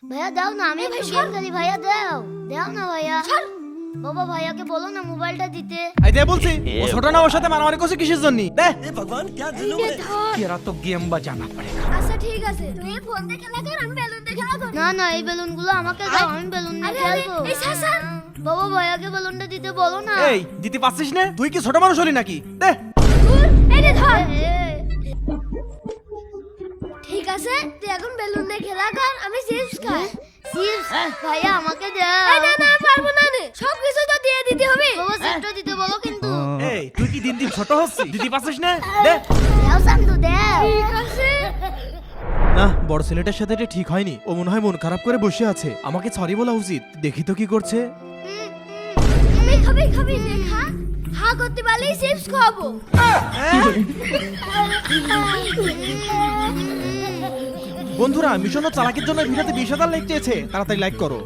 ভাইয়া দাও না, আমি একটু গেম খেলি। ভাইয়া দাও, দাও না ভাইয়া। বাবা ভাইয়াকে বলো না মোবাইলটা দিতে। এই দে বলছি, ও ছোট না, ওর সাথে মারামারি করছে কিসের জন্য? দে भगवान क्या जुल्म है। এরা তো গেম বাজানা পারে। আচ্ছা ঠিক আছে, তুই ফোন দিয়ে খেলা কর, আমি বেলুন দিয়ে খেলা করব। না না, এই বেলুনগুলো আমাকে দাও, আমি বেলুন দিয়ে খেলবো। এই শাসান, বাবা ভাইয়াকে বেলুনটা দিতে বলো না। এই দিতে পারছিস না? তুই কি ছোট মানুষ হলি নাকি? দে এই রে ধর। এ, ঠিক আছে, তুই এখন বেলুন দিয়ে খেলা কর, আমি চিপস খাই। চিপস? ভাইয়া আমাকে দাও। এই না না, পারবো না রে, সব কিছু তো দিয়ে দিতে হবে। বাবা চিপসটা দিতে বলো কিন্তু। এই তুই কি দিন দিন ছোট হচ্ছিস? দিতে পারছিস না? দে দাও শান্তু, দাও। ঠিক আছে। না, বড় ছেলেটার সাথে এটা ঠিক হয়নি। ও মনে হয় মন খারাপ করে বসে আছে। আমাকে সরি বলা উচিত। দেখি তো কি করছে। খাবি খাবি খাবি, দেখা হা করতে পারলেই চিপস খাবো। বন্ধুরা, মিশন ও চালাকির জন্য ভিডিওতে 20,000 লাইক চেয়েছে। তাড়াতাড়ি লাইক করো।